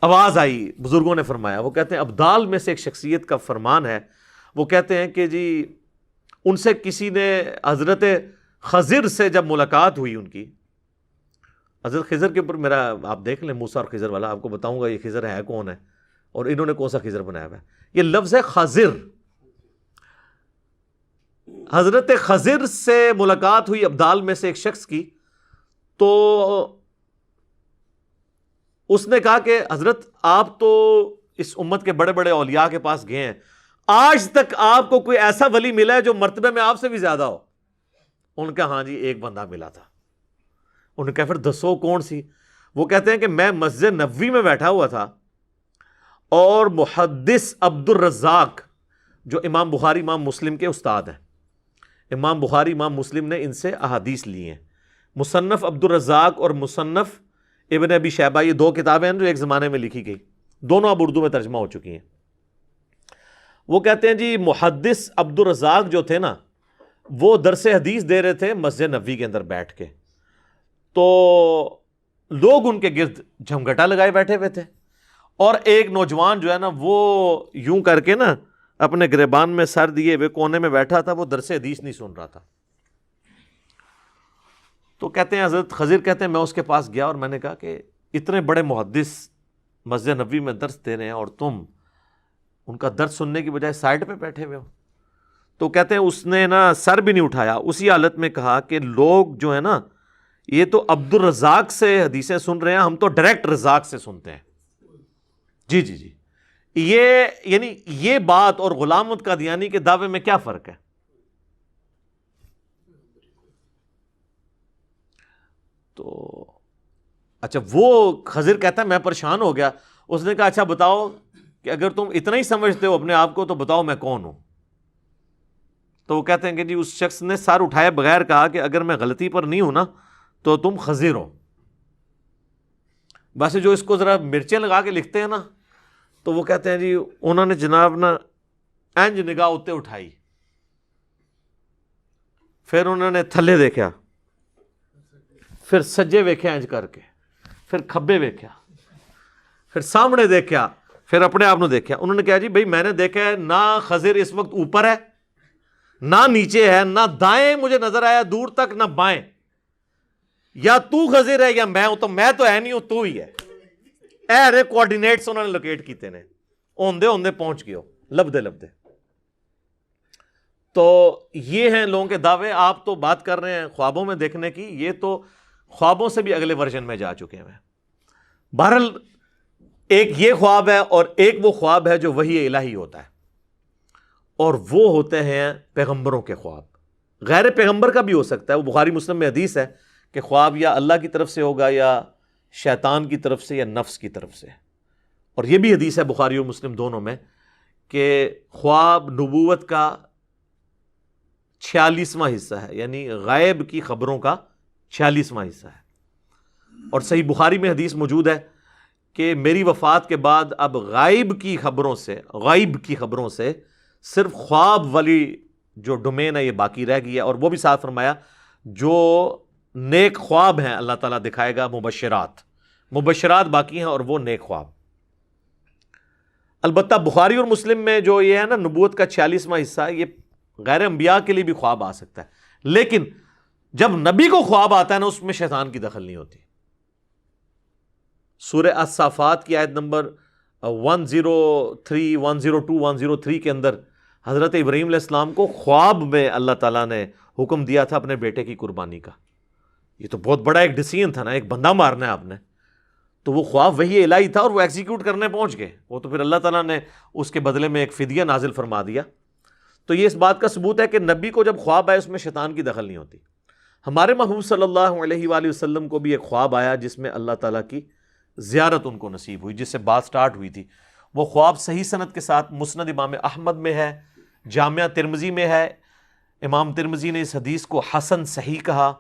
آواز آئی، بزرگوں نے فرمایا. وہ کہتے ہیں ابدال میں سے ایک شخصیت کا فرمان ہے. وہ کہتے ہیں کہ جی ان سے کسی نے حضرت خضر سے جب ملاقات ہوئی ان کی، حضرت خضر کے اوپر میرا آپ دیکھ لیں موسیٰ اور خضر والا، آپ کو بتاؤں گا یہ خضر ہے کون ہے اور انہوں نے کون سا خضر بنایا ہوا ہے. یہ لفظ ہے خضر. حضرت خضر سے ملاقات ہوئی ابدال میں سے ایک شخص کی، تو اس نے کہا کہ حضرت آپ تو اس امت کے بڑے بڑے اولیاء کے پاس گئے ہیں، آج تک آپ کو کوئی ایسا ولی ملا ہے جو مرتبے میں آپ سے بھی زیادہ ہو؟ ان کا ہاں جی ایک بندہ ملا تھا. انہوں نے کہا پھر دسو کون سی؟ وہ کہتے ہیں کہ میں مسجد نبوی میں بیٹھا ہوا تھا اور محدث عبد الرزاق جو امام بخاری امام مسلم کے استاد ہیں، امام بخاری امام مسلم نے ان سے احادیث لی ہیں. مصنف عبد الرزاق اور مصنف ابن ابی شیبہ، یہ دو کتابیں ہیں جو ایک زمانے میں لکھی گئی، دونوں اب اردو میں ترجمہ ہو چکی ہیں. وہ کہتے ہیں جی محدث عبد الرزاق جو تھے نا، وہ درس حدیث دے رہے تھے مسجد نبوی کے اندر بیٹھ کے، تو لوگ ان کے گرد جھمگٹا لگائے بیٹھے ہوئے تھے، اور ایک نوجوان جو ہے نا وہ یوں کر کے نا اپنے گریبان میں سر دیے ہوئے کونے میں بیٹھا تھا، وہ درس حدیث نہیں سن رہا تھا. تو کہتے ہیں حضرت خضر کہتے ہیں میں اس کے پاس گیا اور میں نے کہا کہ اتنے بڑے محدث مسجد نبوی میں درس دے رہے ہیں اور تم ان کا درس سننے کی بجائے سائڈ پہ بیٹھے ہوئے ہو. تو کہتے ہیں اس نے نا سر بھی نہیں اٹھایا، اسی حالت میں کہا کہ لوگ جو ہے نا یہ تو عبد الرزاق سے حدیثیں سن رہے ہیں، ہم تو ڈائریکٹ رزاق سے سنتے ہیں. جی جی جی، یہ یعنی یہ بات اور غلام احمد قادیانی کے دعوے میں کیا فرق ہے؟ تو اچھا وہ خضر کہتا ہے میں پریشان ہو گیا. اس نے کہا اچھا بتاؤ کہ اگر تم اتنا ہی سمجھتے ہو اپنے آپ کو تو بتاؤ میں کون ہوں. تو وہ کہتے ہیں کہ جی اس شخص نے سر اٹھائے بغیر کہا کہ اگر میں غلطی پر نہیں ہوں نا تو تم خضر ہو. ویسے جو اس کو ذرا مرچیں لگا کے لکھتے ہیں نا، تو وہ کہتے ہیں جی انہوں نے جناب نا انج نگاہ اتے اٹھائی، پھر انہوں نے تھلے دیکھا، پھر سجے ویکھیا انج کر کے، پھر کھبے ویکھیا، پھر سامنے دیکھا، پھر اپنے آپ نے دیکھا. انہوں نے کہا جی بھائی میں نے دیکھا ہے نہ خضر اس وقت اوپر ہے نہ نیچے ہے، نہ دائیں مجھے نظر آیا دور تک نہ بائیں، یا تو خضر ہے یا میں ہوں، تو میں تو ہے نہیں ہوں تو ہی ہے. اے رے کوآرڈینیٹس انہوں نے لوکیٹ کیتے نے، اوندے اوندے پہنچ گئے ہو لبدے لبدے. تو یہ ہیں لوگوں کے دعوے. آپ تو بات کر رہے ہیں خوابوں میں دیکھنے کی، یہ تو خوابوں سے بھی اگلے ورژن میں جا چکے ہیں. بہرحال ایک یہ خواب ہے اور ایک وہ خواب ہے جو وحی الہی ہوتا ہے، اور وہ ہوتے ہیں پیغمبروں کے خواب. غیر پیغمبر کا بھی ہو سکتا ہے. وہ بخاری مسلم میں حدیث ہے کہ خواب یا اللہ کی طرف سے ہوگا یا شیطان کی طرف سے یا نفس کی طرف سے. اور یہ بھی حدیث ہے بخاری اور مسلم دونوں میں کہ خواب نبوت کا 46واں حصہ ہے، یعنی غائب کی خبروں کا 46واں حصہ ہے. اور صحیح بخاری میں حدیث موجود ہے کہ میری وفات کے بعد اب غائب کی خبروں سے صرف خواب والی جو ڈومین ہے یہ باقی رہ گئی ہے. اور وہ بھی ساتھ فرمایا جو نیک خواب ہیں اللہ تعالیٰ دکھائے گا، مبشرات باقی ہیں اور وہ نیک خواب. البتہ بخاری اور مسلم میں جو یہ ہے نا نبوت کا 46واں حصہ ہے، یہ غیر انبیاء کے لیے بھی خواب آ سکتا ہے، لیکن جب نبی کو خواب آتا ہے نا اس میں شیطان کی دخل نہیں ہوتی. سورہ الصافات کی آیت نمبر 103 102 103 کے اندر حضرت ابراہیم علیہ السلام کو خواب میں اللہ تعالیٰ نے حکم دیا تھا اپنے بیٹے کی قربانی کا. یہ تو بہت بڑا ایک ڈیسیژن تھا نا، ایک بندہ مارنا ہے آپ نے. تو وہ خواب وہی الہی تھا اور وہ ایگزیکیوٹ کرنے پہنچ گئے. وہ تو پھر اللہ تعالیٰ نے اس کے بدلے میں ایک فدیہ نازل فرما دیا. تو یہ اس بات کا ثبوت ہے کہ نبی کو جب خواب آئے اس میں شیطان کی دخل نہیں ہوتی. ہمارے محبوب صلی اللہ علیہ وآلہ وسلم کو بھی ایک خواب آیا جس میں اللہ تعالیٰ کی زیارت ان کو نصیب ہوئی، جس سے بات سٹارٹ ہوئی تھی. وہ خواب صحیح سند کے ساتھ مسند امام احمد میں ہے، جامعہ ترمذی میں ہے. امام ترمذی نے اس حدیث کو حسن صحیح کہا.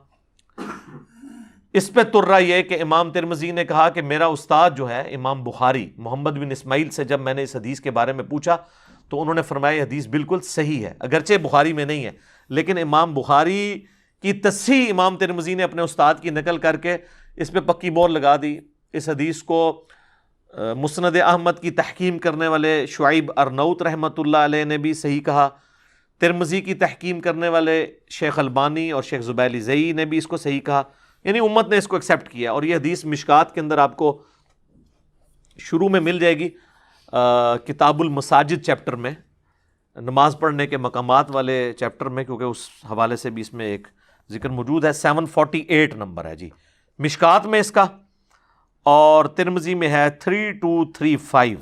اس پہ ترا یہ کہ امام ترمذی نے کہا کہ میرا استاد جو ہے امام بخاری محمد بن اسماعیل سے جب میں نے اس حدیث کے بارے میں پوچھا تو انہوں نے فرمایا یہ حدیث بالکل صحیح ہے، اگرچہ بخاری میں نہیں ہے، لیکن امام بخاری کی تصحیح امام ترمذی نے اپنے استاد کی نقل کر کے اس پہ پکی مور لگا دی. اس حدیث کو مسند احمد کی تحکیم کرنے والے شعیب ارنوت رحمۃ اللہ علیہ نے بھی صحیح کہا. ترمذی کی تحکیم کرنے والے شیخ البانی اور شیخ زبیلی زئی نے بھی اس کو صحیح کہا، یعنی امت نے اس کو ایکسیپٹ کیا. اور یہ حدیث مشکات کے اندر آپ کو شروع میں مل جائے گی، کتاب المساجد چیپٹر میں، نماز پڑھنے کے مقامات والے چیپٹر میں، کیونکہ اس حوالے سے بھی اس میں ایک ذکر موجود ہے. 748 نمبر ہے جی مشکات میں اس کا، اور ترمذی میں ہے 3235.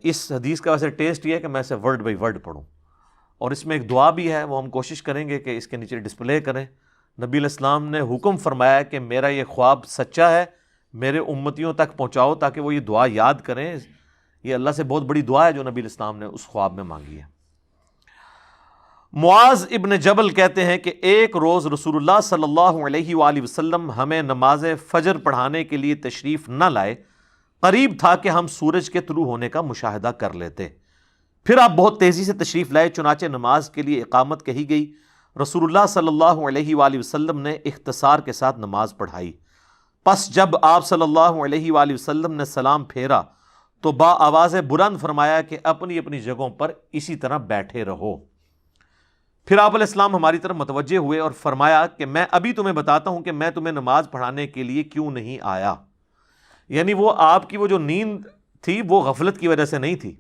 اس حدیث کا ویسے ٹیسٹ یہ ہے کہ میں اسے ورڈ بائی ورڈ پڑھوں، اور اس میں ایک دعا بھی ہے، وہ ہم کوشش کریں گے کہ اس کے نیچے ڈسپلے کریں. نبی علیہ السلام نے حکم فرمایا کہ میرا یہ خواب سچا ہے، میرے امتیوں تک پہنچاؤ تاکہ وہ یہ دعا یاد کریں. یہ اللہ سے بہت بڑی دعا ہے جو نبی علیہ السلام نے اس خواب میں مانگی ہے. معاذ ابن جبل کہتے ہیں کہ ایک روز رسول اللہ صلی اللہ علیہ وآلہ وسلم ہمیں نماز فجر پڑھانے کے لیے تشریف نہ لائے. قریب تھا کہ ہم سورج کے طلوع ہونے کا مشاہدہ کر لیتے. پھر آپ بہت تیزی سے تشریف لائے، چنانچہ نماز کے لیے اقامت کہی گئی. رسول اللہ صلی اللہ علیہ وآلہ وسلم نے اختصار کے ساتھ نماز پڑھائی. پس جب آپ صلی اللہ علیہ وآلہ وسلم نے سلام پھیرا تو با آواز بلند فرمایا کہ اپنی اپنی جگہوں پر اسی طرح بیٹھے رہو. پھر آپ علیہ السلام ہماری طرف متوجہ ہوئے اور فرمایا کہ میں ابھی تمہیں بتاتا ہوں کہ میں تمہیں نماز پڑھانے کے لیے کیوں نہیں آیا. یعنی وہ آپ کی وہ جو نیند تھی وہ غفلت کی وجہ سے نہیں تھی.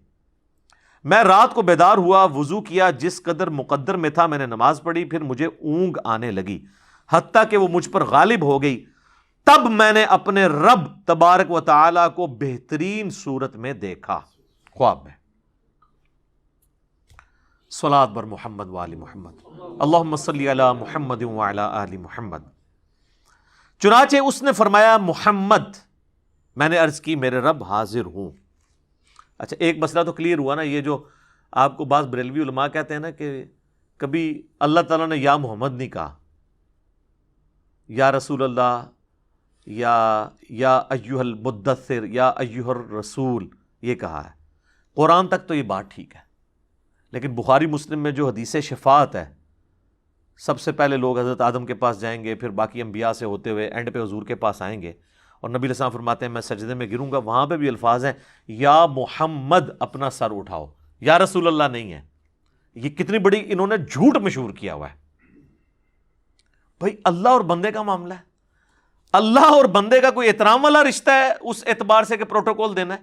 میں رات کو بیدار ہوا، وضو کیا، جس قدر مقدر میں تھا میں نے نماز پڑھی، پھر مجھے اونگ آنے لگی حتیٰ کہ وہ مجھ پر غالب ہو گئی. تب میں نے اپنے رب تبارک و تعالی کو بہترین صورت میں دیکھا خواب میں. صلاۃ بر محمد وآل محمد، اللہم صلی علی محمد وعلی آل محمد. چنانچہ اس نے فرمایا محمد. میں نے عرض کی میرے رب حاضر ہوں. اچھا ایک مسئلہ تو کلیئر ہوا نا. یہ جو آپ کو بعض بریلوی علماء کہتے ہیں نا کہ کبھی اللہ تعالیٰ نے یا محمد نہیں کہا، یا رسول اللہ، یا ایھا المدثر، یا ایھا الرسول یہ کہا ہے. قرآن تک تو یہ بات ٹھیک ہے، لیکن بخاری مسلم میں جو حدیث شفاعت ہے، سب سے پہلے لوگ حضرت آدم کے پاس جائیں گے، پھر باقی انبیاء سے ہوتے ہوئے اینڈ پہ حضور کے پاس آئیں گے، اور نبی علیہ السلام فرماتے ہیں میں سجدے میں گروں گا. وہاں پہ بھی الفاظ ہیں یا محمد اپنا سر اٹھاؤ، یا رسول اللہ نہیں ہے. یہ کتنی بڑی انہوں نے جھوٹ مشہور کیا ہوا ہے. بھائی اللہ اور بندے کا معاملہ ہے، اللہ اور بندے کا کوئی احترام والا رشتہ ہے اس اعتبار سے کہ پروٹوکول دینا ہے.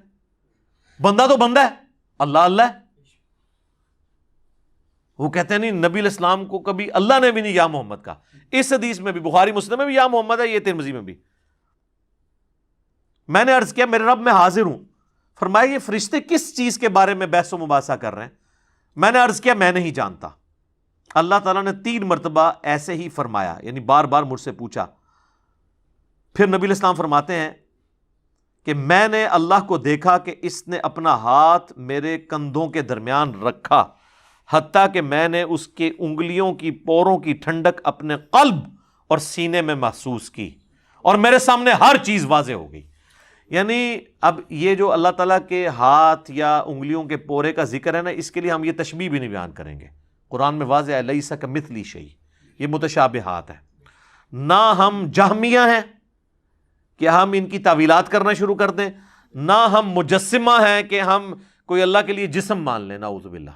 بندہ تو بندہ ہے، اللہ اللہ ہے. وہ کہتے ہیں نہیں، نبی علیہ السلام کو کبھی اللہ نے بھی نہیں یا محمد کا. اس حدیث میں بھی بخاری مسلم میں بھی یا محمد ہے، یہ ترمذی میں بھی. میں نے عرض کیا میرے رب میں حاضر ہوں. فرمایا یہ فرشتے کس چیز کے بارے میں بحث و مباحثہ کر رہے ہیں؟ میں نے عرض کیا میں نہیں جانتا. اللہ تعالیٰ نے 3 مرتبہ ایسے ہی فرمایا، یعنی بار بار مجھ سے پوچھا. پھر نبی علیہ السلام فرماتے ہیں کہ میں نے اللہ کو دیکھا کہ اس نے اپنا ہاتھ میرے کندھوں کے درمیان رکھا، حتیٰ کہ میں نے اس کے انگلیوں کی پوروں کی ٹھنڈک اپنے قلب اور سینے میں محسوس کی، اور میرے سامنے ہر چیز واضح ہو گئی. یعنی اب یہ جو اللہ تعالیٰ کے ہاتھ یا انگلیوں کے پورے کا ذکر ہے نا، اس کے لیے ہم یہ تشبیہ بھی نہیں بیان کریں گے. قرآن میں واضح ہے لیس کمثلہ شیء، یہ متشابہات ہے. نہ ہم جہمیہ ہیں کہ ہم ان کی تعویلات کرنا شروع کر دیں، نہ ہم مجسمہ ہیں کہ ہم کوئی اللہ کے لیے جسم مان لیں، نعوذ باللہ.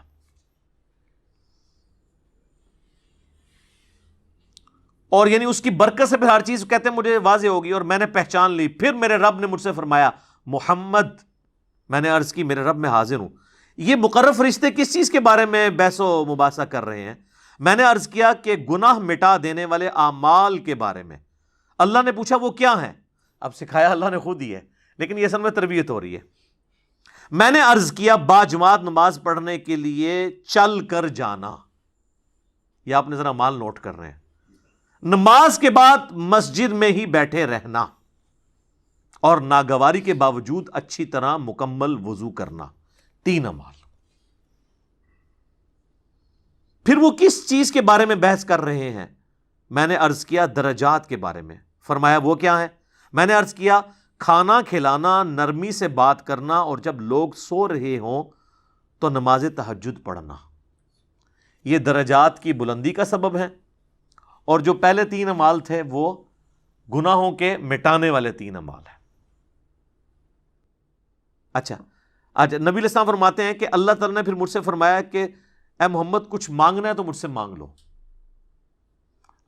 اور یعنی اس کی برکت سے پھر ہر چیز کہتے ہیں مجھے واضح ہوگی اور میں نے پہچان لی. پھر میرے رب نے مجھ سے فرمایا محمد. میں نے عرض کی میرے رب میں حاضر ہوں. یہ مقرر فرشتے کس چیز کے بارے میں بحث و مباحثہ کر رہے ہیں؟ میں نے عرض کیا کہ گناہ مٹا دینے والے اعمال کے بارے میں. اللہ نے پوچھا وہ کیا ہیں؟ اب سکھایا اللہ نے خود ہی ہے، لیکن یہ اصل میں تربیت ہو رہی ہے. میں نے عرض کیا باجماعت نماز پڑھنے کے لیے چل کر جانا. یہ آپ نے ذرا مال نوٹ کر رہے ہیں. نماز کے بعد مسجد میں ہی بیٹھے رہنا، اور ناگواری کے باوجود اچھی طرح مکمل وضو کرنا، 3 اعمال۔ پھر وہ کس چیز کے بارے میں بحث کر رہے ہیں؟ میں نے عرض کیا درجات کے بارے میں۔ فرمایا وہ کیا ہے؟ میں نے عرض کیا کھانا کھلانا، نرمی سے بات کرنا، اور جب لوگ سو رہے ہوں تو نماز تہجد پڑھنا، یہ درجات کی بلندی کا سبب ہے۔ اور جو پہلے 3 اعمال تھے وہ گناہوں کے مٹانے والے 3 اعمال ہیں۔ اچھا، آج نبی علیہ السلام فرماتے ہیں کہ اللہ تعالیٰ نے پھر مجھ سے فرمایا کہ اے محمد کچھ مانگنا ہے تو مجھ سے مانگ لو۔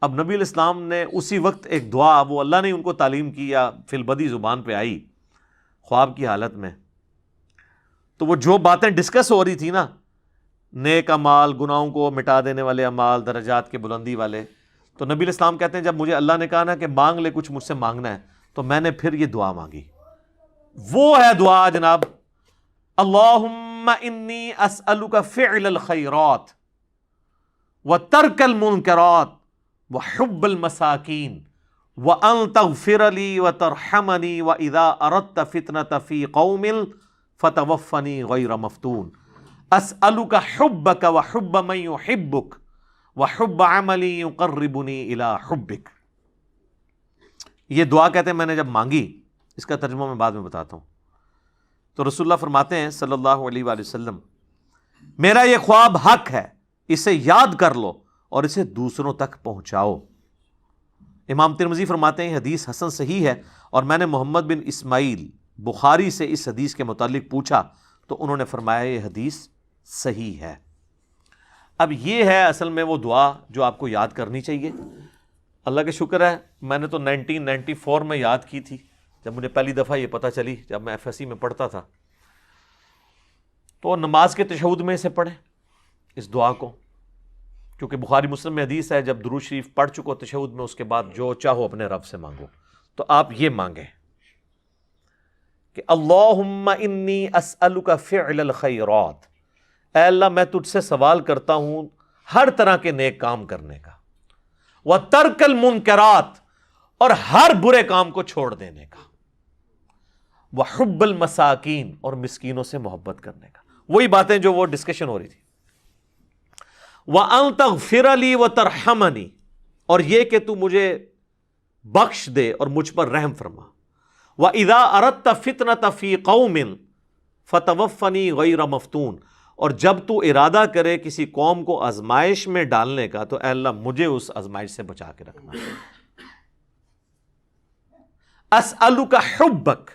اب نبی علیہ السلام نے اسی وقت ایک دعا، وہ اللہ نے ان کو تعلیم کی یا فی البدی زبان پہ آئی خواب کی حالت میں، تو وہ جو باتیں ڈسکس ہو رہی تھی نا، نیک اعمال، گناہوں کو مٹا دینے والے اعمال، درجات کے بلندی والے، تو نبی علیہ السلام کہتے ہیں جب مجھے اللہ نے کہا نا کہ مانگ لے کچھ مجھ سے مانگنا ہے، تو میں نے پھر یہ دعا مانگی۔ وہ ہے دعا جناب، اللہم انی اسألک فعل الخیرات وترک المنکرات وحب المساکین وان تغفر لی وترحمنی واذا اردت فتنۃ فی قوم فتوفنی غیر مفتون اسألک حبک وحب من یحبک وحب عملی یقربنی الی حبک۔ یہ دعا کہتے ہیں میں نے جب مانگی، اس کا ترجمہ میں بعد میں بتاتا ہوں، تو رسول اللہ فرماتے ہیں صلی اللہ علیہ وآلہ وسلم میرا یہ خواب حق ہے، اسے یاد کر لو اور اسے دوسروں تک پہنچاؤ۔ امام ترمذی فرماتے ہیں حدیث حسن صحیح ہے، اور میں نے محمد بن اسماعیل بخاری سے اس حدیث کے متعلق پوچھا تو انہوں نے فرمایا یہ حدیث صحیح ہے۔ اب یہ ہے اصل میں وہ دعا جو آپ کو یاد کرنی چاہیے۔ اللہ کا شکر ہے میں نے تو 1994 میں یاد کی تھی، جب مجھے پہلی دفعہ یہ پتہ چلی، جب میں FSC میں پڑھتا تھا، تو نماز کے تشہد میں اسے پڑھیں اس دعا کو، کیونکہ بخاری مسلم میں حدیث ہے جب درود شریف پڑھ چکو تشہد میں، اس کے بعد جو چاہو اپنے رب سے مانگو۔ تو آپ یہ مانگیں کہ اللہم انی اسألک فعل الخیرات، اے اللہ میں تجھ سے سوال کرتا ہوں ہر طرح کے نیک کام کرنے کا، وترک المنکرات، اور ہر برے کام کو چھوڑ دینے کا، وحب المساکین، اور مسکینوں سے محبت کرنے کا، وہی باتیں جو وہ ڈسکشن ہو رہی تھی، وَأَن تَغْفِرَ لِي وَتَرْحَمَنِي، اور یہ کہ تو مجھے بخش دے اور مجھ پر رحم فرما، وَإِذَا أَرَدْتَ فِتْنَةَ فِي قَوْمٍ فَتَوَفَّنِي غَيْرَ مَفْتُونٍ، اور جب تو ارادہ کرے کسی قوم کو آزمائش میں ڈالنے کا تو اے اللہ مجھے اس آزمائش سے بچا کے رکھنا۔ اسألک حبک،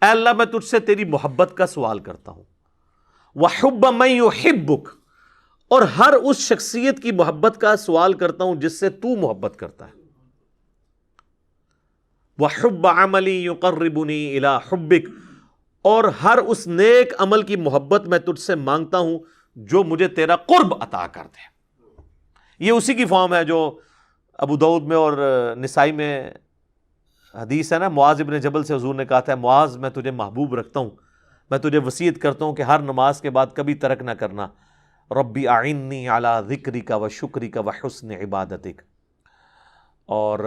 اے اللہ میں تجھ سے تیری محبت کا سوال کرتا ہوں، وحب من یحبک، اور ہر اس شخصیت کی محبت کا سوال کرتا ہوں جس سے تو محبت کرتا ہے، وحب عملی یقربنی الی حبک، اور ہر اس نیک عمل کی محبت میں تجھ سے مانگتا ہوں جو مجھے تیرا قرب عطا کر دے۔ یہ اسی کی فارم ہے جو ابو داؤد میں اور نسائی میں حدیث ہے نا، معاذ ابن جبل سے حضور نے کہا تھا معاذ میں تجھے محبوب رکھتا ہوں، میں تجھے وصیت کرتا ہوں کہ ہر نماز کے بعد کبھی ترک نہ کرنا، ربی اعنی علی ذکرک و شکرک و حسن عبادتک۔ اور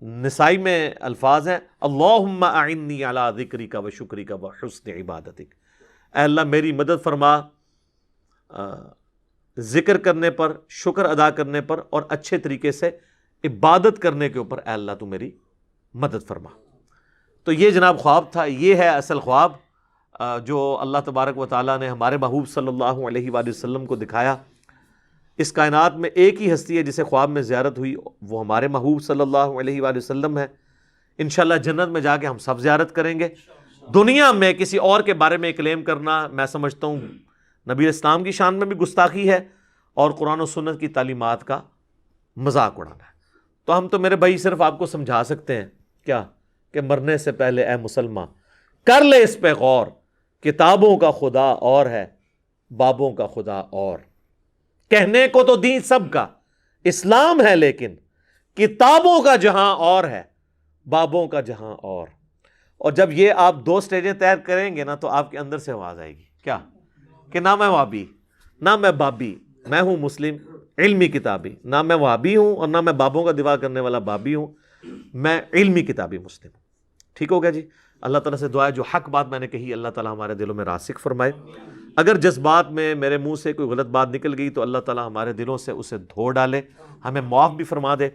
نسائی میں الفاظ ہیں اللہم اعنی علی ذکرک و شکرک و حسن عبادتک، اے اللہ میری مدد فرما ذکر کرنے پر، شکر ادا کرنے پر، اور اچھے طریقے سے عبادت کرنے کے اوپر اے اللہ تو میری مدد فرما۔ تو یہ جناب خواب تھا، یہ ہے اصل خواب جو اللہ تبارک و تعالیٰ نے ہمارے محبوب صلی اللہ علیہ وآلہ وسلم کو دکھایا۔ اس کائنات میں ایک ہی ہستی ہے جسے خواب میں زیارت ہوئی، وہ ہمارے محبوب صلی اللہ علیہ وآلہ وسلم ہے۔ انشاءاللہ جنت میں جا کے ہم سب زیارت کریں گے۔ دنیا میں کسی اور کے بارے میں کلیم کرنا میں سمجھتا ہوں نبی اسلام کی شان میں بھی گستاخی ہے اور قرآن و سنت کی تعلیمات کا مذاق اڑانا ہے۔ تو ہم تو میرے بھائی صرف آپ کو سمجھا سکتے ہیں کیا کہ مرنے سے پہلے اے مسلمان کر لے اس پہ غور، کتابوں کا خدا اور ہے، بابوں کا خدا اور۔ کہنے کو تو دین سب کا اسلام ہے، لیکن کتابوں کا جہاں اور ہے، بابوں کا جہاں اور جب یہ آپ 2 سٹیجیں طے کریں گے نا تو آپ کے اندر سے آواز آئے گی کیا کہ نہ میں وہابی نہ میں بابی، میں ہوں مسلم علمی کتابی، نہ میں وہابی ہوں اور نہ میں بابوں کا دفاع کرنے والا بابی ہوں، میں علمی کتابی مسلم ہوں۔ ٹھیک ہو گیا جی. اللہ تعالیٰ سے دعا ہے جو حق بات میں نے کہی اللہ تعالیٰ ہمارے دلوں میں راسخ فرمائے. اگر جذبات میں میرے منہ سے کوئی غلط بات نکل گئی تو اللہ تعالیٰ ہمارے دلوں سے اسے دھو ڈالے, ہمیں معاف بھی فرما دے,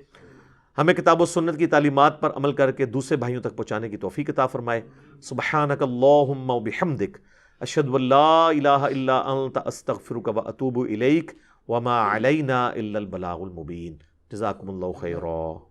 ہمیں کتاب و سنت کی تعلیمات پر عمل کر کے دوسرے بھائیوں تک پہنچانے کی توفیق عطا فرمائے. سبحانک اللہم و بحمدک اشہد ان لا الہ الا انت استغفرک و اتوب الیک وما علینا الا البلاغ المبین. جزاکم اللہ خیرا.